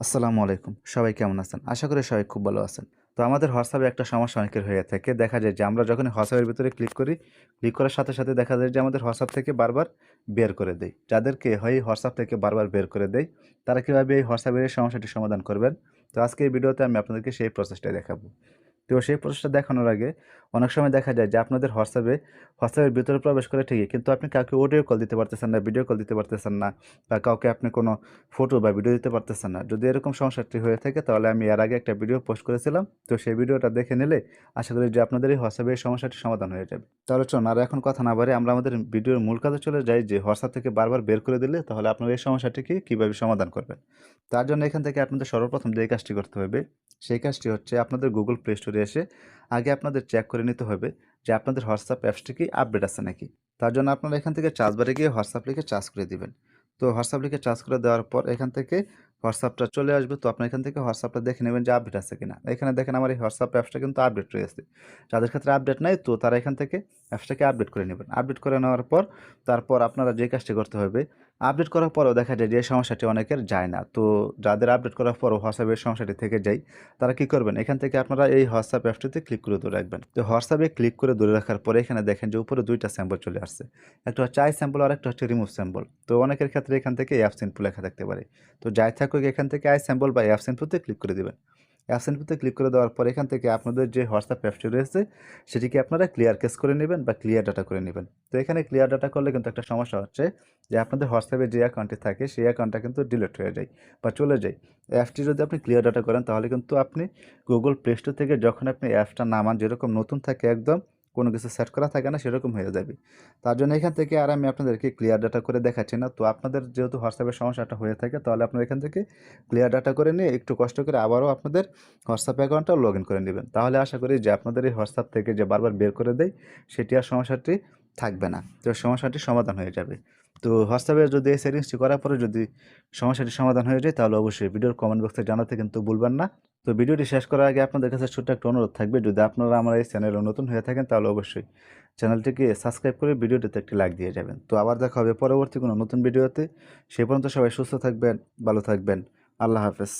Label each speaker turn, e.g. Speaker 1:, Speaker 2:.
Speaker 1: আসসালামু আলাইকুম। সবাই কেমন আছেন? আশা করি সবাই খুব ভালো আছেন। তো আমাদের WhatsApp এ একটা সমস্যা অনেকের হয়ে থাকে। দেখা যায় যে আমরা যখনই WhatsApp এর ভিতরে ক্লিক করি, ক্লিক করার সাথে, সাথে দেখা যায় যে আমাদের WhatsApp থেকে বারবার বের করে দেয়। যাদেরকে হয় WhatsApp থেকে বারবার বের করে দেয়, তারা কিভাবে এই WhatsApp এর এই সমস্যাটি সমাধান করবেন? তো আজকে এই ভিডিওতে আমি আপনাদেরকে সেই প্রসেসটাই দেখাবো। তো সেই প্রসেসটা দেখানোর আগে অনেক সময় দেখা যায় যে আপনাদের হোয়াটসঅ্যাপের ভিতরে প্রবেশ করে ঠিকই, কিন্তু আপনি কাউকে অডিও কল দিতে পারতেছেন না, ভিডিও কল দিতে পারতেছেন না, বা কাউকে আপনি কোনো ফটো বা ভিডিও দিতে পারতেছেন না। যদি এরকম সমস্যাটি হয়ে থাকে তাহলে আমি এর আগে একটা ভিডিও পোস্ট করেছিলাম। তো সেই ভিডিওটা দেখে নিলে আশা করি যে আপনাদের এই হোয়াটসঅ্যাপে এই সমস্যাটি সমাধান হয়ে যাবে। তাহলে চলুন আর এখন কথা না বাড়িয়ে আমরা আমাদের ভিডিওর মূল কাজে চলে যাই, যে হোয়াটসঅ্যাপ থেকে বারবার বের করে দিলে তাহলে আপনারা এই সমস্যাটিকে কীভাবে সমাধান করবেন। তার জন্য এখান থেকে আপনাদের সর্বপ্রথম যে কাজটি করতে হবে, সেই কাজটি হচ্ছে আপনাদের Google Play Store এ এসে আগে আপনাদের চেক করে নিতে হবে যে আপনাদের WhatsApp অ্যাপসটি কি আপডেট আছে নাকি। তার জন্য আপনারা এখান থেকে সার্চ বারে গিয়ে WhatsApp লিখে সার্চ করে দিবেন। তো WhatsApp লিখে সার্চ করে দেওয়ার পর এখান থেকে WhatsAppটা চলে আসবে। তো আপনারা এখান থেকে WhatsAppটা দেখে নেবেন যে আপডেট আছে কিনা। এখানে দেখেন আমার এই WhatsApp অ্যাপসটা কিন্তু আপডেট রয়েছে। যাদের ক্ষেত্রে আপডেট নাই তো তারা এখান থেকে অ্যাপসটাকে আপডেট করে নেবেন। আপডেট করে নেওয়ার পর তারপর আপনারা যে কাজটি করতে হবে, আপডেট করার পরেও দেখা যায় যে এই সমস্যাটি অনেকের যায় না। তো যাদের আপডেট করার পরও WhatsApp এর সমস্যাটি থেকে যায়, তারা কি করবেন? এখান থেকে আপনারা এই WhatsApp অ্যাপসটিতে ক্লিক করে ধরে রাখবেন। তো WhatsApp এ ক্লিক করে ধরে রাখার পরে এখানে দেখেন যে উপরে ২ টা সিম্বল চলে আসছে। একটা হচ্ছে আই সিম্বল আর একটা হচ্ছে রিমুভ সিম্বল। তো অনেকের ক্ষেত্রে এখান থেকে অ্যাপস ইনফো লেখা থাকতে পারে। তো যাই থাকুক এখান থেকে আই সিম্বল বা অ্যাপস ইনফোতে ক্লিক করে দিবেন। অ্যাপস ইনফোতে ক্লিক করে দেওয়ার পর এখান থেকে আপনাদের যে WhatsApp অ্যাপসটি রয়েছে সেটিকে আপনারা ক্লিয়ার কেস করে নেবেন বা ক্লিয়ার ডাটা করে নেবেন। তো এখানে ক্লিয়ার ডাটা করলে কিন্তু একটা সমস্যা হচ্ছে যে আপনাদের WhatsApp এ যে অ্যাকাউন্টটি থাকে সেই অ্যাকাউন্টটা কিন্তু ডিলিট হয়ে যায় বা চলে যায়। অ্যাপসটি যদি আপনি ক্লিয়ার ডাটা করেন তাহলে কিন্তু আপনি Google Play Store থেকে যখন আপনি অ্যাপসটা নামান যেরকম নতুন থাকে একদম, কোনো কিছু সেট করা থাকে না সেরকম হয়ে যাবে। তার জন্য এখান থেকে আর আমি আপনাদেরকে ক্লিয়ার ডাটা করে দেখাচ্ছি না। তো আপনাদের যেহেতু WhatsApp এর সমস্যাটা হয়ে থাকে তাহলে আপনারা এখান থেকে ক্লিয়ার ডাটা করে নিয়ে একটু কষ্ট করে আবারও আপনাদের WhatsApp অ্যাকাউন্টটা লগইন করে নিবেন। তাহলে আশা করি যে আপনাদের এই WhatsApp থেকে যে বারবার বের করে দেয় সেটি আর সমস্যাটি থাকবে না। তো সমস্যাটি সমাধান হয়ে যাবে। তো WhatsApp এ যদি এই সেটিংসটি করার পরে যদি সমস্যাটি সমাধান হয়ে যায় তাহলে অবশ্যই ভিডিওর কমেন্ট বক্সে জানাতে কিন্তু ভুলবেন না। তো ভিডিওটি শেষ করার আগে আপনাদের কাছে ছোট্ট একটা অনুরোধ থাকবে, যদি আপনারা আমার এই চ্যানেলে নতুন হয়ে থাকেন তাহলে অবশ্যই চ্যানেলটিকে সাবস্ক্রাইব করে ভিডিওটিতে একটি লাইক দিয়ে যাবেন। তো আবার দেখা হবে পরবর্তী কোনো নতুন ভিডিওতে। সে পর্যন্ত সবাই সুস্থ থাকবেন, ভালো থাকবেন। আল্লাহ হাফেজ।